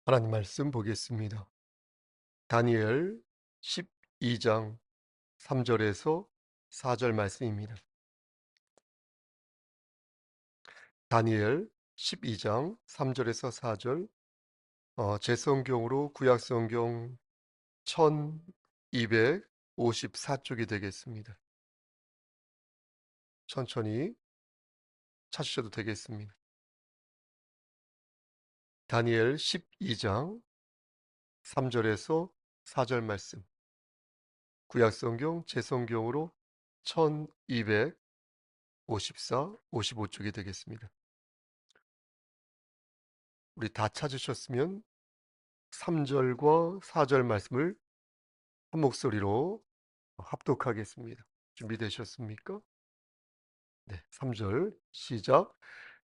하나님 말씀 보겠습니다. 다니엘 12장 3절에서 4절 말씀입니다. 다니엘 12장 3절에서 4절, 제 성경으로 구약 성경 1254쪽이 되겠습니다. 천천히 찾으셔도 되겠습니다. 다니엘 12장 3절에서 4절 말씀, 구약 성경 제 성경으로 1254, 55쪽이 되겠습니다. 우리 다 찾으셨으면 3절과 4절 말씀을 한 목소리로 합독하겠습니다. 준비되셨습니까? 네, 3절 시작.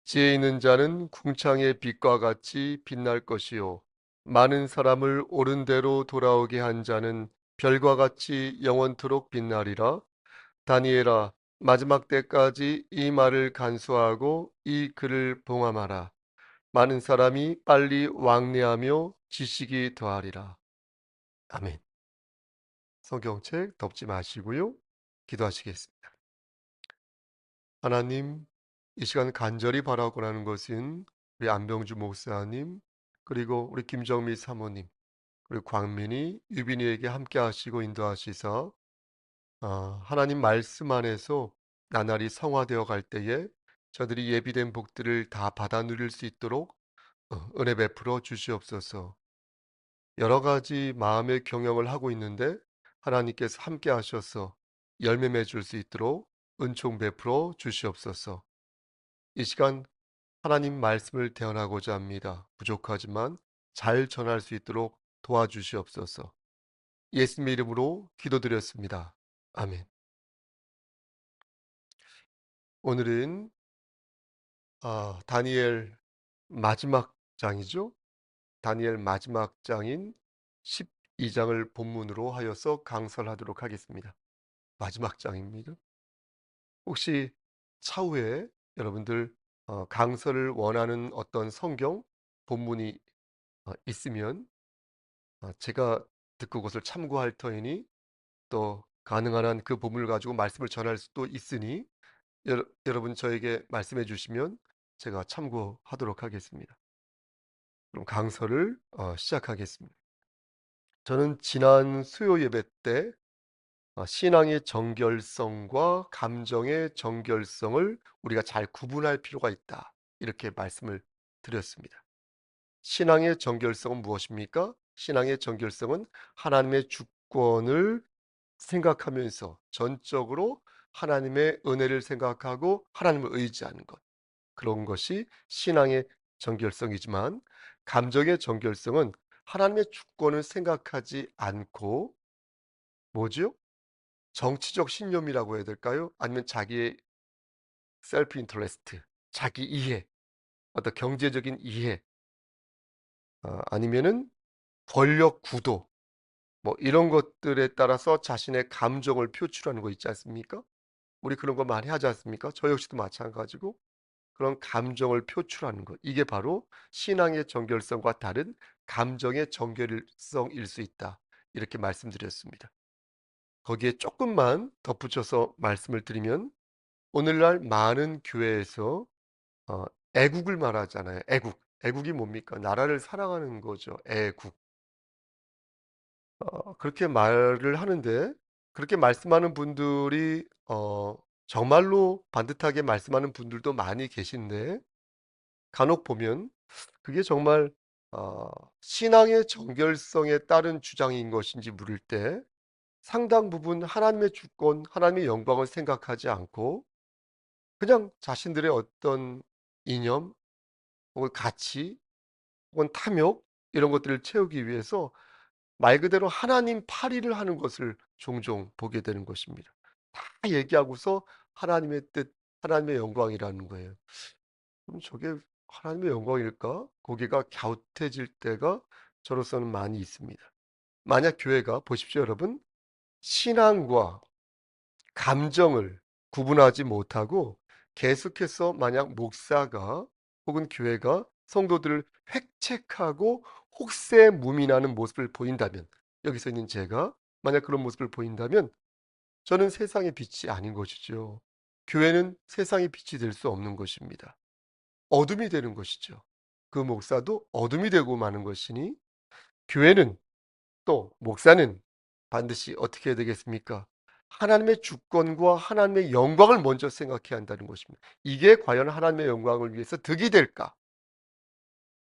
지혜 있는 자는 궁창의 빛과 같이 빛날 것이요 많은 사람을 옳은 대로 돌아오게 한 자는 별과 같이 영원토록 빛나리라. 다니엘아, 마지막 때까지 이 말을 간수하고 이 글을 봉함하라. 많은 사람이 빨리 왕래하며 지식이 더하리라. 아멘. 성경책 덮지 마시고요. 기도하시겠습니다. 하나님, 이 시간 간절히 바라고 하는 것은 우리 안병주 목사님, 그리고 우리 김정미 사모님, 그리고 광민이, 유빈이에게 함께 하시고 인도하시사 하나님 말씀 안에서 나날이 성화되어 갈 때에 저들이 예비된 복들을 다 받아 누릴 수 있도록 은혜 베풀어 주시옵소서. 여러 가지 마음의 경영을 하고 있는데 하나님께서 함께 하셔서 열매 맺을 수 있도록 은총 베풀어 주시옵소서. 이 시간 하나님 말씀을 대언하고자 합니다. 부족하지만 잘 전할 수 있도록 도와주시옵소서. 예수님의 이름으로 기도드렸습니다. 아멘. 오늘은 다니엘 마지막 장이죠. 다니엘 마지막 장인 12장을 본문으로 하여서 강설하도록 하겠습니다. 마지막 장입니다. 혹시 차후에 여러분들 강설을 원하는 어떤 성경 본문이 있으면 제가 듣고 그것을 참고할 터이니 또 가능한 한 그 본문을 가지고 말씀을 전할 수도 있으니 여러분 저에게 말씀해 주시면 제가 참고하도록 하겠습니다. 그럼 강설을 시작하겠습니다. 저는 지난 수요 예배 때 신앙의 정결성과 감정의 정결성을 우리가 잘 구분할 필요가 있다, 이렇게 말씀을 드렸습니다. 신앙의 정결성은 무엇입니까? 신앙의 정결성은 하나님의 주권을 생각하면서 전적으로 하나님의 은혜를 생각하고 하나님을 의지하는 것, 그런 것이 신앙의 정결성이지만, 감정의 정결성은 하나님의 주권을 생각하지 않고 뭐죠? 정치적 신념이라고 해야 될까요? 아니면 자기의 셀프 인터레스트, 자기 이해, 어떤 경제적인 이해, 아니면은 권력 구도, 뭐 이런 것들에 따라서 자신의 감정을 표출하는 거 있지 않습니까? 우리 그런 거 많이 하지 않습니까? 저 역시도 마찬가지고 그런 감정을 표출하는 것, 이게 바로 신앙의 정결성과 다른 감정의 정결성일 수 있다, 이렇게 말씀드렸습니다. 거기에 조금만 덧붙여서 말씀을 드리면, 오늘날 많은 교회에서 어, 애국을 말하잖아요. 애국이 뭡니까? 나라를 사랑하는 거죠. 애국. 그렇게 말을 하는데, 그렇게 말씀하는 분들이 정말로 반듯하게 말씀하는 분들도 많이 계신데, 간혹 보면 그게 정말 신앙의 정결성에 따른 주장인 것인지 물을 때 상당 부분 하나님의 주권, 하나님의 영광을 생각하지 않고 그냥 자신들의 어떤 이념 혹은 가치 혹은 탐욕, 이런 것들을 채우기 위해서 말 그대로 하나님 파리를 하는 것을 종종 보게 되는 것입니다. 다 얘기하고서 하나님의 뜻, 하나님의 영광이라는 거예요. 그럼 저게 하나님의 영광일까? 고개가 갸웃해질 때가 저로서는 많이 있습니다. 만약 교회가, 보십시오 여러분, 신앙과 감정을 구분하지 못하고 계속해서 만약 목사가 혹은 교회가 성도들을 획책하고 혹세무민하는 모습을 보인다면, 여기서 있는 제가 만약 그런 모습을 보인다면 저는 세상의 빛이 아닌 것이죠. 교회는 세상의 빛이 될 수 없는 것입니다. 어둠이 되는 것이죠. 그 목사도 어둠이 되고 마는 것이니, 교회는, 또 목사는 반드시 어떻게 해야 되겠습니까? 하나님의 주권과 하나님의 영광을 먼저 생각해야 한다는 것입니다. 이게 과연 하나님의 영광을 위해서 득이 될까?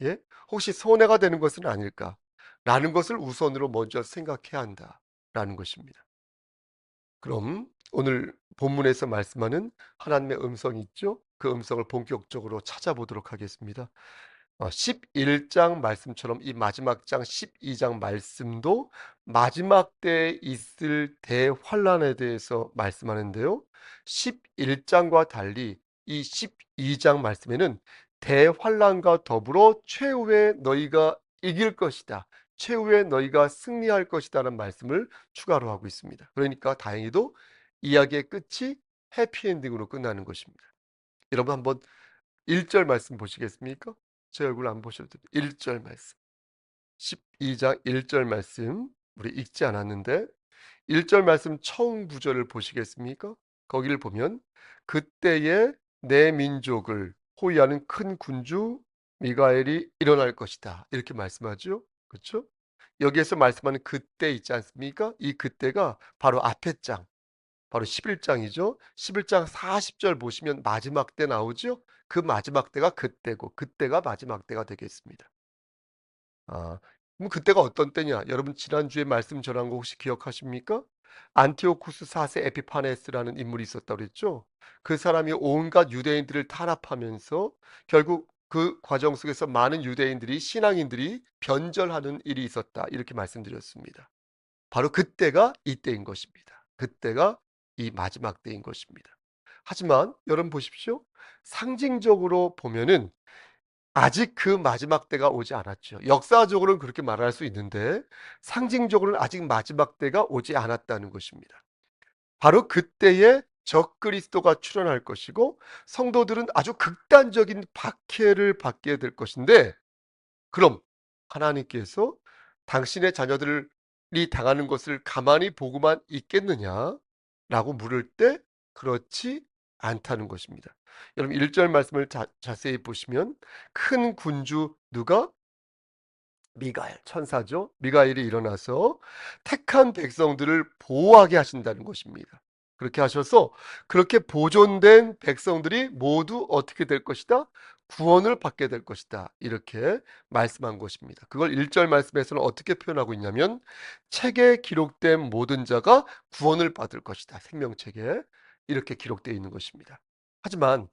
예? 혹시 손해가 되는 것은 아닐까? 라는 것을 우선으로 먼저 생각해야 한다라는 것입니다. 그럼 오늘 본문에서 말씀하는 하나님의 음성이 있죠? 그 음성을 본격적으로 찾아보도록 하겠습니다. 11장 말씀처럼 이 마지막 장 12장 말씀도 마지막 때에 있을 대환란에 대해서 말씀하는데요. 11장과 달리 이 12장 말씀에는 대환란과 더불어 최후에 너희가 이길 것이다, 최후에 너희가 승리할 것이다라는 말씀을 추가로 하고 있습니다. 그러니까 다행히도 이야기의 끝이 해피엔딩으로 끝나는 것입니다. 여러분 한번 1절 말씀 보시겠습니까? 제 얼굴 안 보셔도 됩니다. 1절 말씀. 12장 1절 말씀. 우리 읽지 않았는데 1절 말씀 처음 구절을 보시겠습니까? 거기를 보면 그때에 내 민족을 호위하는 큰 군주 미가엘이 일어날 것이다, 이렇게 말씀하죠. 그렇죠? 여기에서 말씀하는 그때 있지 않습니까? 이 그때가 바로 앞에 장, 바로 11장이죠. 11장 40절 보시면 마지막 때 나오죠. 그 마지막 때가 그때고 그때가 마지막 때가 되겠습니다. 그럼 그때가 어떤 때냐? 여러분 지난주에 말씀 전한 거 혹시 기억하십니까? 안티오쿠스 4세 에피파네스라는 인물이 있었다고 그랬죠. 그 사람이 온갖 유대인들을 탄압하면서 결국 그 과정 속에서 많은 유대인들이, 신앙인들이 변절하는 일이 있었다, 이렇게 말씀드렸습니다. 바로 그때가 이때인 것입니다. 그때가 이 마지막 때인 것입니다. 하지만 여러분 보십시오. 상징적으로 보면은 아직 그 마지막 때가 오지 않았죠. 역사적으로는 그렇게 말할 수 있는데 상징적으로는 아직 마지막 때가 오지 않았다는 것입니다. 바로 그때에 적그리스도가 출현할 것이고 성도들은 아주 극단적인 박해를 받게 될 것인데, 그럼 하나님께서 당신의 자녀들이 당하는 것을 가만히 보고만 있겠느냐라고 물을 때 그렇지 않다는 것입니다. 여러분 1절 말씀을 자세히 보시면 큰 군주 누가? 미가엘, 천사죠. 미가엘이 일어나서 택한 백성들을 보호하게 하신다는 것입니다. 그렇게 하셔서 그렇게 보존된 백성들이 모두 어떻게 될 것이다? 구원을 받게 될 것이다, 이렇게 말씀한 것입니다. 그걸 1절 말씀에서는 어떻게 표현하고 있냐면 책에 기록된 모든 자가 구원을 받을 것이다, 생명책에, 이렇게 기록되어 있는 것입니다. 하지만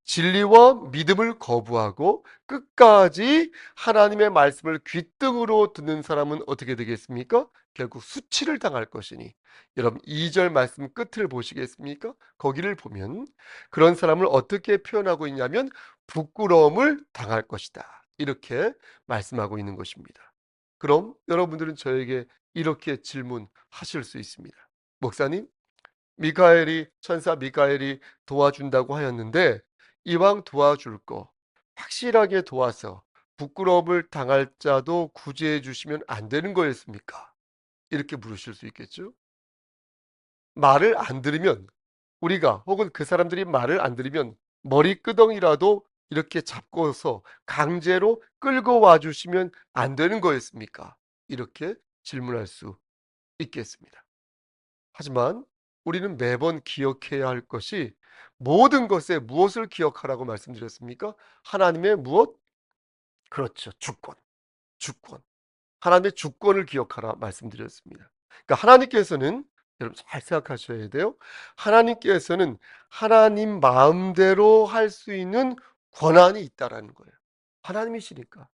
진리와 믿음을 거부하고 끝까지 하나님의 말씀을 귓등으로 듣는 사람은 어떻게 되겠습니까? 결국 수치를 당할 것이니, 여러분 2절 말씀 끝을 보시겠습니까? 거기를 보면 그런 사람을 어떻게 표현하고 있냐면 부끄러움을 당할 것이다, 이렇게 말씀하고 있는 것입니다. 그럼 여러분들은 저에게 이렇게 질문하실 수 있습니다. 목사님, 미카엘이, 천사 미카엘이 도와준다고 하였는데 이왕 도와줄 거 확실하게 도와서 부끄러움을 당할 자도 구제해 주시면 안 되는 거였습니까? 이렇게 물으실 수 있겠죠. 말을 안 들으면, 우리가 혹은 그 사람들이 말을 안 들으면 머리끄덩이라도 이렇게 잡고서 강제로 끌고 와 주시면 안 되는 거였습니까? 이렇게 질문할 수 있겠습니다. 하지만 우리는 매번 기억해야 할 것이, 모든 것에 무엇을 기억하라고 말씀드렸습니까? 하나님의 무엇? 그렇죠. 주권. 주권. 하나님의 주권을 기억하라 말씀드렸습니다. 그러니까 하나님께서는, 여러분 잘 생각하셔야 돼요. 하나님께서는 하나님 마음대로 할 수 있는 권한이 있다라는 거예요. 하나님이시니까.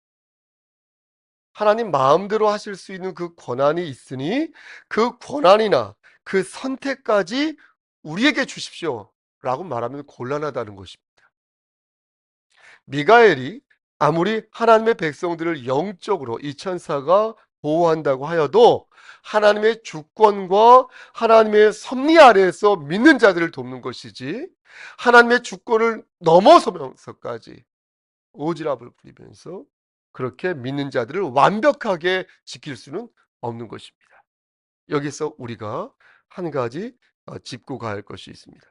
하나님 마음대로 하실 수 있는 그 권한이 있으니 그 권한이나 그 선택까지 우리에게 주십시오 라고 말하면 곤란하다는 것입니다. 미가엘이 아무리 하나님의 백성들을 영적으로 이 천사가 보호한다고 하여도 하나님의 주권과 하나님의 섭리 아래에서 믿는 자들을 돕는 것이지, 하나님의 주권을 넘어서면서까지 오지랖을 부리면서 그렇게 믿는 자들을 완벽하게 지킬 수는 없는 것입니다. 여기서 우리가 한 가지 짚고 가야 할 것이 있습니다.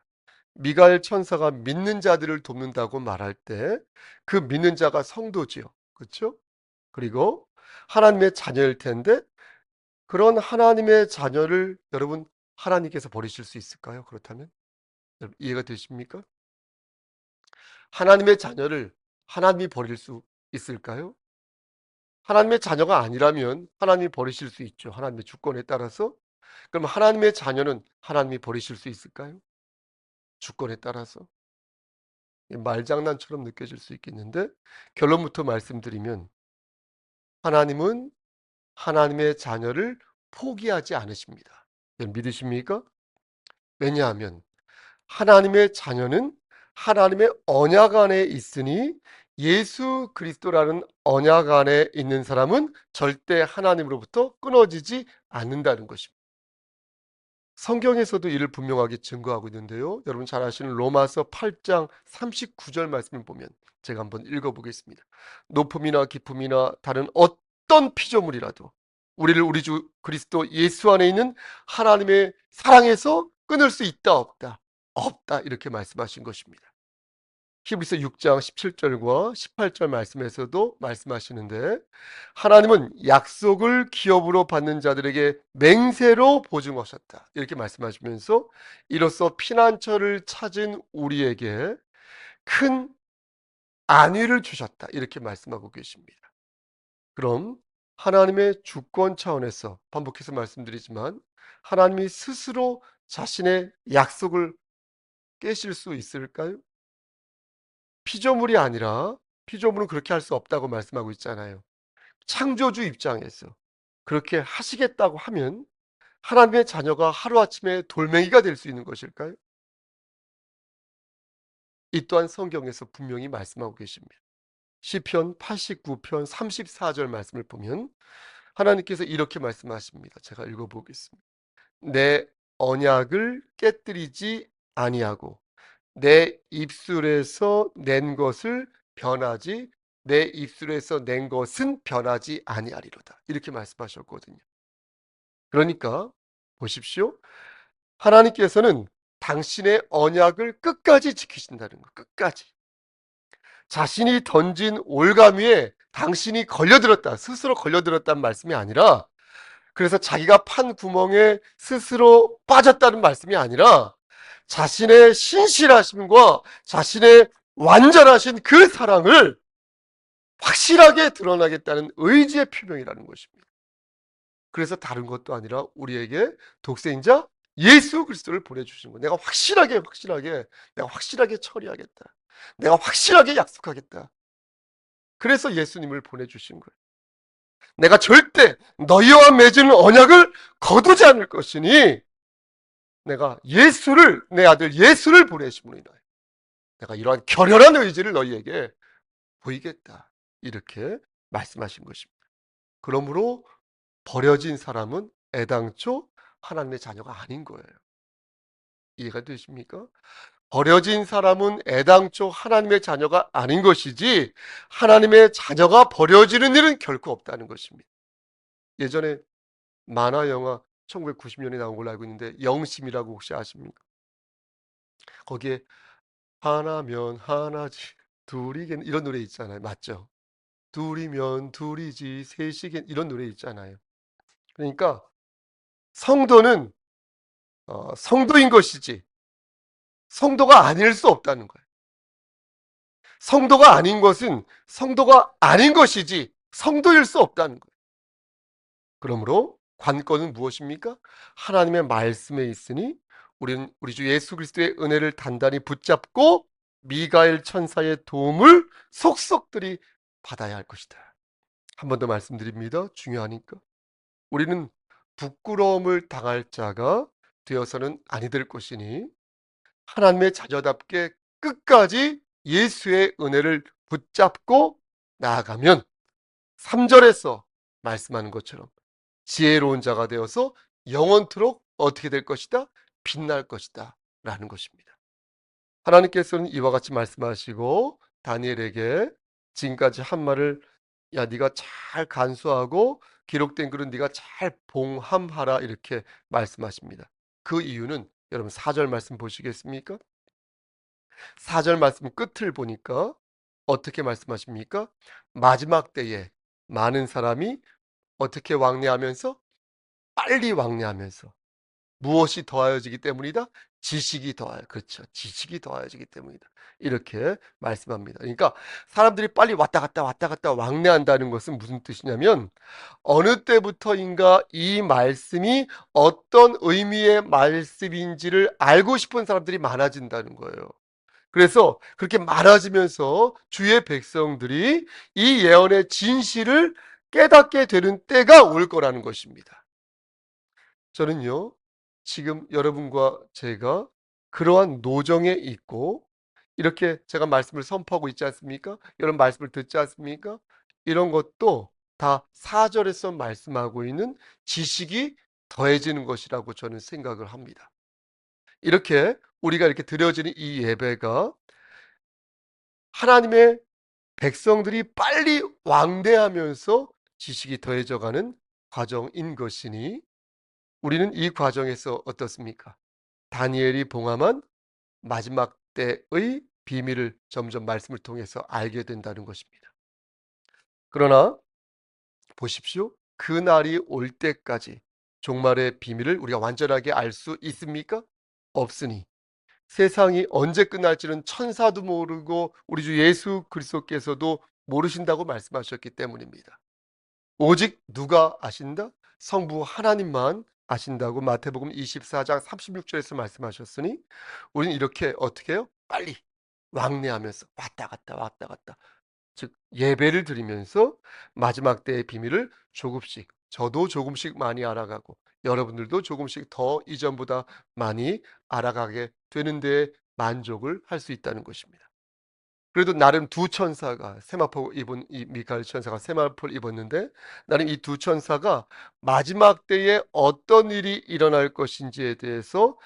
미가엘 천사가 믿는 자들을 돕는다고 말할 때 그 믿는 자가 성도지요. 그렇죠? 그리고 하나님의 자녀일 텐데 그런 하나님의 자녀를 여러분 하나님께서 버리실 수 있을까요? 그렇다면 여러분 이해가 되십니까? 하나님의 자녀를 하나님이 버릴 수 있을까요? 하나님의 자녀가 아니라면 하나님이 버리실 수 있죠. 하나님의 주권에 따라서. 그럼 하나님의 자녀는 하나님이 버리실 수 있을까요? 주권에 따라서. 말장난처럼 느껴질 수 있겠는데 결론부터 말씀드리면 하나님은 하나님의 자녀를 포기하지 않으십니다. 믿으십니까? 왜냐하면 하나님의 자녀는 하나님의 언약 안에 있으니 예수 그리스도라는 언약 안에 있는 사람은 절대 하나님으로부터 끊어지지 않는다는 것입니다. 성경에서도 이를 분명하게 증거하고 있는데요. 여러분 잘 아시는 로마서 8장 39절 말씀을 보면 제가 한번 읽어보겠습니다. 높음이나 깊음이나 다른 어떤 피조물이라도 우리를 우리 주 그리스도 예수 안에 있는 하나님의 사랑에서 끊을 수 있다 없다. 없다 이렇게 말씀하신 것입니다. 히브리서 6장 17절과 18절 말씀에서도 말씀하시는데 하나님은 약속을 기업으로 받는 자들에게 맹세로 보증하셨다. 이렇게 말씀하시면서 이로써 피난처를 찾은 우리에게 큰 안위를 주셨다. 이렇게 말씀하고 계십니다. 그럼 하나님의 주권 차원에서 반복해서 말씀드리지만 하나님이 스스로 자신의 약속을 깨실 수 있을까요? 피조물이 아니라 피조물은 그렇게 할 수 없다고 말씀하고 있잖아요. 창조주 입장에서 그렇게 하시겠다고 하면 하나님의 자녀가 하루아침에 돌멩이가 될 수 있는 것일까요? 이 또한 성경에서 분명히 말씀하고 계십니다. 시편 89편 34절 말씀을 보면 하나님께서 이렇게 말씀하십니다. 제가 읽어보겠습니다. 내 언약을 깨뜨리지 아니하고 내 입술에서 낸 것을 변하지 내 입술에서 낸 것은 변하지 아니하리로다. 이렇게 말씀하셨거든요. 그러니까 보십시오. 하나님께서는 당신의 언약을 끝까지 지키신다는 거. 끝까지. 자신이 던진 올가미에 당신이 걸려들었다. 스스로 걸려들었다는 말씀이 아니라 그래서 자기가 판 구멍에 스스로 빠졌다는 말씀이 아니라 자신의 신실하심과 자신의 완전하신 그 사랑을 확실하게 드러나겠다는 의지의 표명이라는 것입니다. 그래서 다른 것도 아니라 우리에게 독생자 예수 그리스도를 보내주신 거예요. 내가 확실하게 처리하겠다. 내가 확실하게 약속하겠다. 그래서 예수님을 보내주신 거예요. 내가 절대 너희와 맺은 언약을 거두지 않을 것이니 내가 내 아들 예수를 보내심으로 인하여 내가 이러한 결연한 의지를 너희에게 보이겠다. 이렇게 말씀하신 것입니다. 그러므로 버려진 사람은 애당초 하나님의 자녀가 아닌 거예요. 이해가 되십니까? 버려진 사람은 애당초 하나님의 자녀가 아닌 것이지 하나님의 자녀가 버려지는 일은 결코 없다는 것입니다. 예전에 만화 영화 1990년에 나온 걸로 알고 있는데 영심이라고 혹시 아십니까? 거기에 하나면 하나지 둘이겠 이런 노래 있잖아요. 맞죠? 둘이면 둘이지 셋이겠 이런 노래 있잖아요. 그러니까 성도는 성도인 것이지 성도가 아닐 수 없다는 거예요. 성도가 아닌 것은 성도가 아닌 것이지 성도일 수 없다는 거예요. 그러므로 관건은 무엇입니까? 하나님의 말씀에 있으니 우리는 우리 주 예수 그리스도의 은혜를 단단히 붙잡고 미가엘 천사의 도움을 속속들이 받아야 할 것이다. 한 번 더 말씀드립니다. 중요하니까. 우리는 부끄러움을 당할 자가 되어서는 아니 될 것이니 하나님의 자녀답게 끝까지 예수의 은혜를 붙잡고 나아가면 3절에서 말씀하는 것처럼 지혜로운 자가 되어서 영원토록 어떻게 될 것이다? 빛날 것이다 라는 것입니다. 하나님께서는 이와 같이 말씀하시고 다니엘에게 지금까지 한 말을 "야 네가 잘 간수하고 기록된 글은 네가 잘 봉함하라." 이렇게 말씀하십니다. 그 이유는 여러분 4절 말씀 보시겠습니까? 4절 말씀 끝을 보니까 어떻게 말씀하십니까? 마지막 때에 많은 사람이 어떻게 왕래하면서 빨리 왕래하면서 무엇이 더하여지기 때문이다? 지식이 더하여 그렇죠. 지식이 더하여지기 때문이다. 이렇게 말씀합니다. 그러니까 사람들이 빨리 왔다 갔다 왕래한다는 것은 무슨 뜻이냐면 어느 때부터인가 이 말씀이 어떤 의미의 말씀인지를 알고 싶은 사람들이 많아진다는 거예요. 그래서 그렇게 많아지면서 주의 백성들이 이 예언의 진실을 깨닫게 되는 때가 올 거라는 것입니다. 저는요, 지금 여러분과 제가 그러한 노정에 있고, 이렇게 제가 말씀을 선포하고 있지 않습니까? 이런 말씀을 듣지 않습니까? 이런 것도 다 4절에서 말씀하고 있는 지식이 더해지는 것이라고 저는 생각을 합니다. 이렇게 우리가 이렇게 드려지는 이 예배가 하나님의 백성들이 빨리 왕래하면서 지식이 더해져 가는 과정인 것이니 우리는 이 과정에서 어떻습니까? 다니엘이 봉함한 마지막 때의 비밀을 점점 말씀을 통해서 알게 된다는 것입니다. 그러나 보십시오. 그 날이 올 때까지 종말의 비밀을 우리가 완전하게 알 수 있습니까? 없으니 세상이 언제 끝날지는 천사도 모르고 우리 주 예수 그리스도께서도 모르신다고 말씀하셨기 때문입니다. 오직 누가 아신다? 성부 하나님만 아신다고 마태복음 24장 36절에서 말씀하셨으니 우리는 이렇게 어떻게 해요? 빨리 왕래하면서 왔다 갔다 즉 예배를 드리면서 마지막 때의 비밀을 조금씩 저도 조금씩 많이 알아가고 여러분들도 조금씩 더 이전보다 많이 알아가게 되는 데 만족을 할 수 있다는 것입니다. 그래도 나름 두 천사가 세마포 입은 이 미카엘 천사가 세마포를 입었는데 나는 이 두 천사가 마지막 때에 어떤 일이 일어날 것인지에 대해서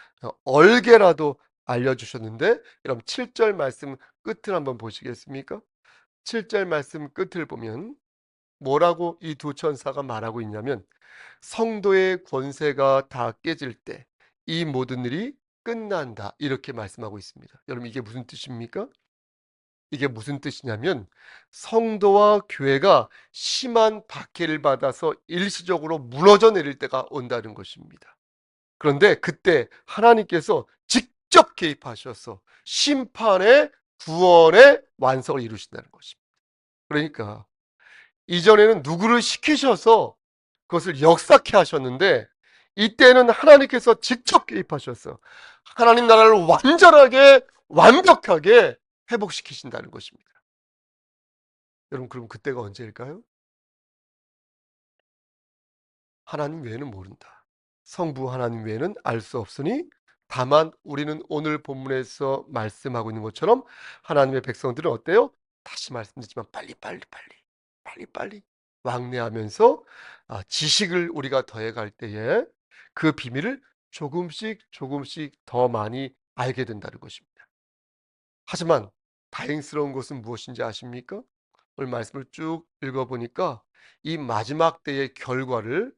얼개라도 알려주셨는데 여러분 7절 말씀 끝을 한번 보시겠습니까? 7절 말씀 끝을 보면 뭐라고 이 두 천사가 말하고 있냐면 성도의 권세가 다 깨질 때 이 모든 일이 끝난다 이렇게 말씀하고 있습니다. 여러분 이게 무슨 뜻입니까? 이게 무슨 뜻이냐면 성도와 교회가 심한 박해를 받아서 일시적으로 무너져 내릴 때가 온다는 것입니다. 그런데 그때 하나님께서 직접 개입하셔서 심판의 구원의 완성을 이루신다는 것입니다. 그러니까 이전에는 누구를 시키셔서 그것을 역사케 하셨는데 이때는 하나님께서 직접 개입하셔서 하나님 나라를 완전하게 완벽하게 회복시키신다는 것입니다. 여러분 그럼 그때가 언제일까요? 하나님 외에는 모른다. 성부 하나님 외에는 알 수 없으니 다만 우리는 오늘 본문에서 말씀하고 있는 것처럼 하나님의 백성들은 어때요? 다시 말씀드리지만 빨리 왕래하면서 지식을 우리가 더해갈 때에 그 비밀을 조금씩 더 많이 알게 된다는 것입니다. 하지만 다행스러운 것은 무엇인지 아십니까? 오늘 말씀을 쭉 읽어보니까 이 마지막 때의 결과를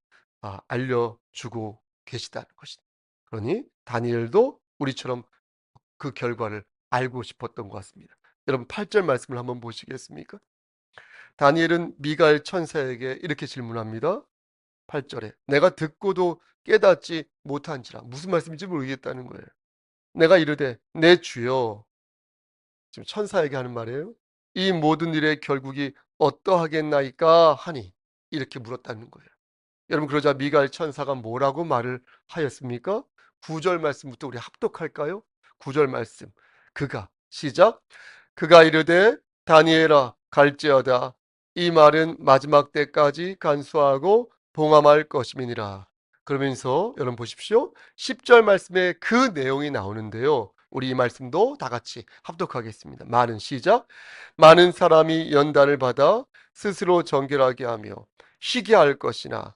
알려주고 계시다는 것이다. 그러니 다니엘도 우리처럼 그 결과를 알고 싶었던 것 같습니다. 여러분 8절 말씀을 한번 보시겠습니까? 다니엘은 미가엘 천사에게 이렇게 질문합니다. 8절에 내가 듣고도 깨닫지 못한지라 무슨 말씀인지 모르겠다는 거예요. 내가 이르되 내 주여 지금 천사에게 하는 말이에요. 이 모든 일의 결국이 어떠하겠나이까 하니 이렇게 물었다는 거예요. 여러분 그러자 미가엘 천사가 뭐라고 말을 하였습니까? 9절 말씀부터 우리 합독할까요? 9절 말씀. 그가 시작. 그가 이르되 다니엘아 갈지어다 이 말은 마지막 때까지 간수하고 봉함할 것임이니라. 그러면서 여러분 보십시오. 10절 말씀에 그 내용이 나오는데요. 우리 이 말씀도 다 같이 합독하겠습니다. 많은 시작. 많은 사람이 연단을 받아 스스로 정결하게 하며 쉬게 할 것이나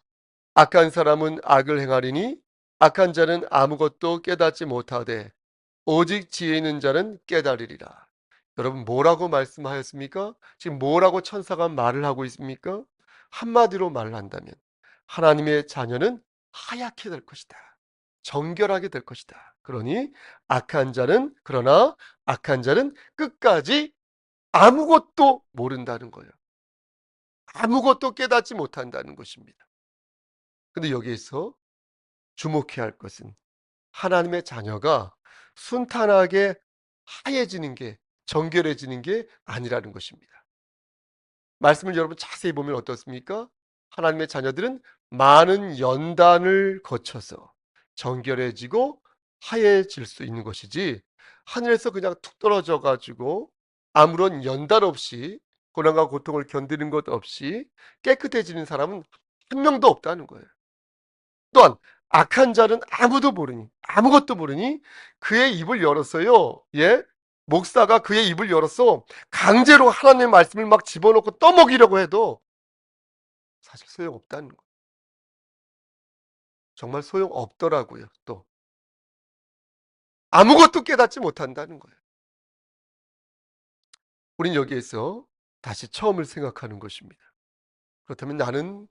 악한 사람은 악을 행하리니 악한 자는 아무것도 깨닫지 못하되 오직 지혜 있는 자는 깨달으리라. 여러분 뭐라고 말씀하였습니까? 지금 뭐라고 천사가 말을 하고 있습니까? 한마디로 말을 한다면 하나님의 자녀는 하얗게 될 것이다. 정결하게 될 것이다. 그러나 악한 자는 끝까지 아무것도 모른다는 거예요. 아무것도 깨닫지 못한다는 것입니다. 근데 여기에서 주목해야 할 것은 하나님의 자녀가 순탄하게 하얘지는 게, 정결해지는 게 아니라는 것입니다. 말씀을 여러분 자세히 보면 어떻습니까? 하나님의 자녀들은 많은 연단을 거쳐서 정결해지고 하얘질 수 있는 것이지, 하늘에서 그냥 툭 떨어져 가지고 아무런 연단 없이 고난과 고통을 견디는 것 없이 깨끗해지는 사람은 한 명도 없다는 거예요. 또한 악한 자는 아무것도 모르니 그의 입을 열었어요. 예? 목사가 그의 입을 열었어. 강제로 하나님의 말씀을 막 집어넣고 떠먹이려고 해도 사실 소용없다는 거예요. 정말 소용없더라고요. 또 아무것도 깨닫지 못한다는 거예요. 우린 여기에서 다시 처음을 생각하는 것입니다. 그렇다면 나는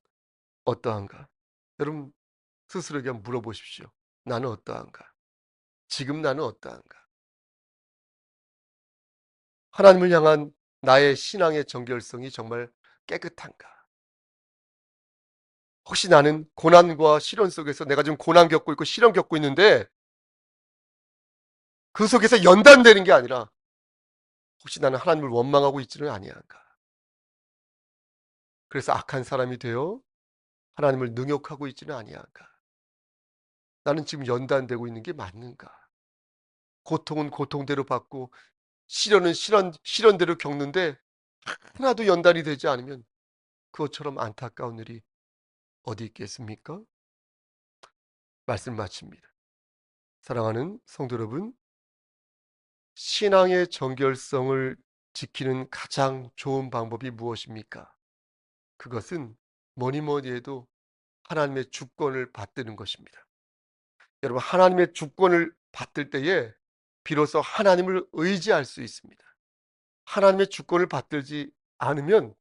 어떠한가? 여러분 스스로에게 한번 물어보십시오. 나는 어떠한가? 지금 나는 어떠한가? 하나님을 향한 나의 신앙의 정결성이 정말 깨끗한가? 혹시 나는 고난과 시련 속에서, 내가 지금 고난 겪고 있고 시련 겪고 있는데 그 속에서 연단되는 게 아니라 혹시 나는 하나님을 원망하고 있지는 아니한가? 그래서 악한 사람이 되어 하나님을 능욕하고 있지는 아니한가? 나는 지금 연단되고 있는 게 맞는가? 고통은 고통대로 받고 시련은 시련대로 겪는데 하나도 연단이 되지 않으면 그것처럼 안타까운 일이 어디 있겠습니까? 말씀 마칩니다. 사랑하는 성도 여러분, 신앙의 정결성을 지키는 가장 좋은 방법이 무엇입니까? 그것은 뭐니 해도 하나님의 주권을 받드는 것입니다. 여러분, 하나님의 주권을 받들 때에 비로소 하나님을 의지할 수 있습니다. 하나님의 주권을 받들지 않으면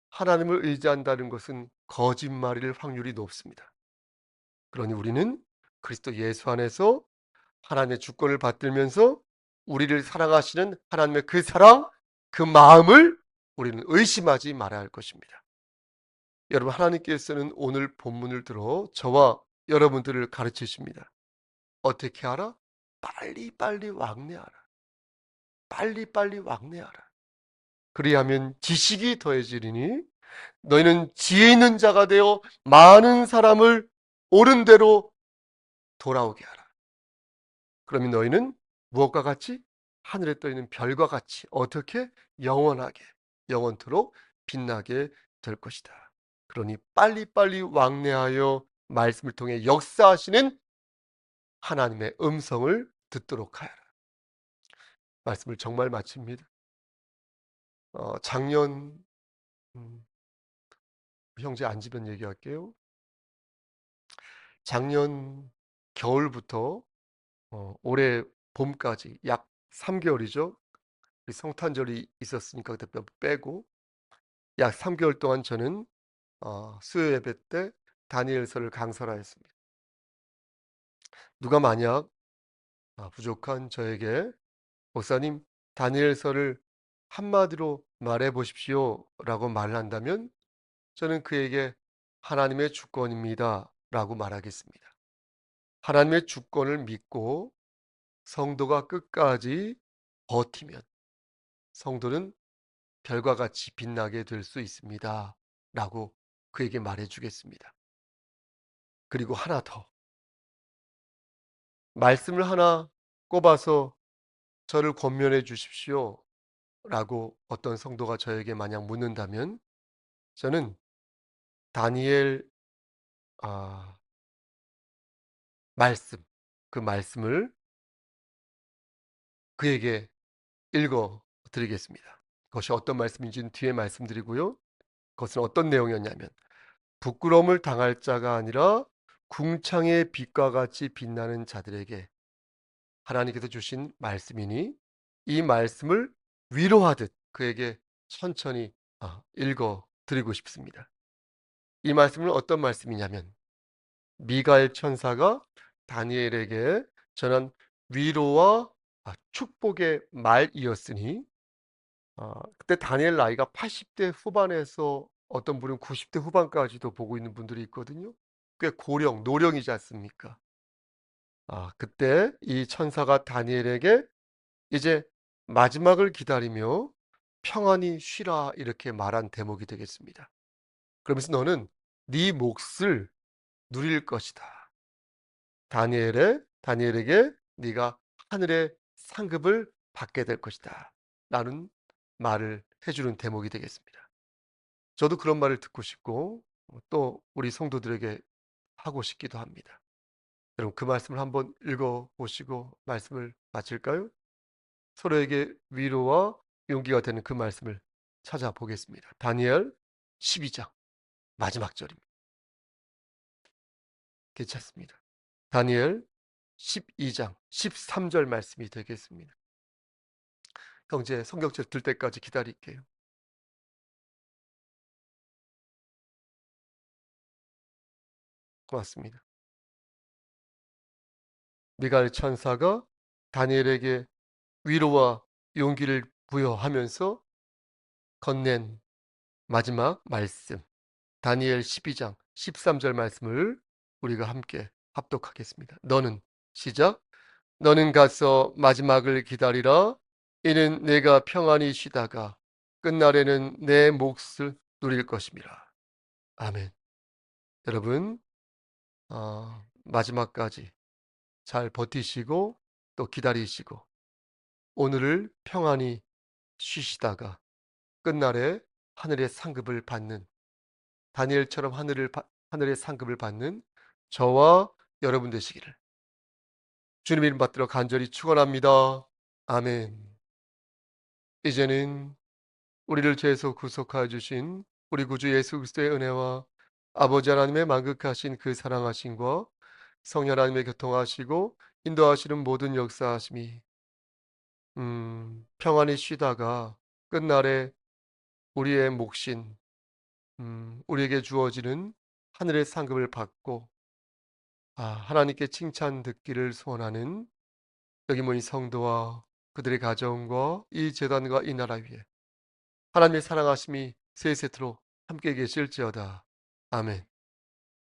하나님을 의지한다는 것은 거짓말일 확률이 높습니다. 그러니 우리는 그리스도 예수 안에서 하나님의 주권을 받들면서 우리를 사랑하시는 하나님의 그 사랑, 그 마음을 우리는 의심하지 말아야 할 것입니다. 여러분, 하나님께서는 오늘 본문을 들어 저와 여러분들을 가르치십니다. 어떻게 하라? 빨리빨리 왕래하라. 빨리빨리 왕래하라. 그리하면 지식이 더해지리니 너희는 지혜 있는 자가 되어 많은 사람을 옳은 대로 돌아오게 하라. 그러면 너희는 무엇과 같이? 하늘에 떠 있는 별과 같이 어떻게? 영원하게, 영원토록 빛나게 될 것이다. 그러니 빨리빨리 왕래하여 말씀을 통해 역사하시는 하나님의 음성을 듣도록 하여라. 말씀을 정말 마칩니다. 작년 형제 앉으면 얘기할게요. 작년 겨울부터 올해 봄까지 약 3개월이죠. 성탄절이 있었으니까 그때 빼고 약 3개월 동안 저는 수요 예배 때 다니엘서를 강설하였습니다. 누가 만약 부족한 저에게 목사님 다니엘서를 한마디로 말해 보십시오 라고 말한다면 저는 그에게 하나님의 주권입니다 라고 말하겠습니다. 하나님의 주권을 믿고 성도가 끝까지 버티면 성도는 별과 같이 빛나게 될 수 있습니다 라고 그에게 말해 주겠습니다. 그리고 하나 더, 말씀을 하나 꼽아서 저를 권면해 주십시오 라고 어떤 성도가 저에게 만약 묻는다면 저는 다니엘 아, 말씀, 그 말씀을 그에게 읽어 드리겠습니다. 그것이 어떤 말씀인지는 뒤에 말씀드리고요. 그것은 어떤 내용이었냐면 부끄러움을 당할 자가 아니라 궁창의 빛과 같이 빛나는 자들에게 하나님께서 주신 말씀이니 이 말씀을 위로하듯 그에게 천천히 읽어 드리고 싶습니다. 이 말씀은 어떤 말씀이냐면 미가엘 천사가 다니엘에게 전한 위로와 축복의 말이었으니 그때 다니엘 나이가 80대 후반에서 어떤 분은 90대 후반까지도 보고 있는 분들이 있거든요. 꽤 고령, 노령이지 않습니까? 그때 이 천사가 다니엘에게 이제 마지막을 기다리며 "평안히 쉬라." 이렇게 말한 대목이 되겠습니다. 그러면서 "너는 네 몫을 누릴 것이다. 다니엘에게 네가 하늘의 상급을 받게 될 것이다." 라는 말을 해 주는 대목이 되겠습니다. 저도 그런 말을 듣고 싶고 또 우리 성도들에게 하고 싶기도 합니다. 여러분 그 말씀을 한번 읽어 보시고 말씀을 마칠까요? 서로에게 위로와 용기가 되는 그 말씀을 찾아보겠습니다. 다니엘 12장 마지막 절입니다. 괜찮습니다. 다니엘 12장 13절 말씀이 되겠습니다. 형제 성경책 들 때까지 기다릴게요. 고맙습니다. 미가엘 천사가 다니엘에게 위로와 용기를 부여하면서 건넨 마지막 말씀 다니엘 12장 13절 말씀을 우리가 함께 합독하겠습니다. 너는 시작. 너는 가서 마지막을 기다리라. 이는 내가 평안히 쉬다가 끝날에는 내 몫을 누릴 것임이라. 아멘. 여러분 마지막까지 잘 버티시고 또 기다리시고 오늘을 평안히 쉬시다가 끝날에 하늘의 상급을 받는 다니엘처럼 하늘의 상급을 받는 저와 여러분 되시기를 주님 이름 받들어 간절히 축원합니다. 아멘. 이제는 우리를 죄에서 구속하여 주신 우리 구주 예수 그리스도의 은혜와 아버지 하나님의 만극하신 그 사랑하심과 성령 하나님의 교통하시고 인도하시는 모든 역사하심이 평안히 쉬다가 끝날에 우리의 몫인 우리에게 주어지는 하늘의 상급을 받고 하나님께 칭찬 듣기를 소원하는 여기 모인 성도와 그들의 가정과 이 재단과 이 나라 위에 하나님의 사랑하심이 세세토록 함께 계실지어다. 아멘.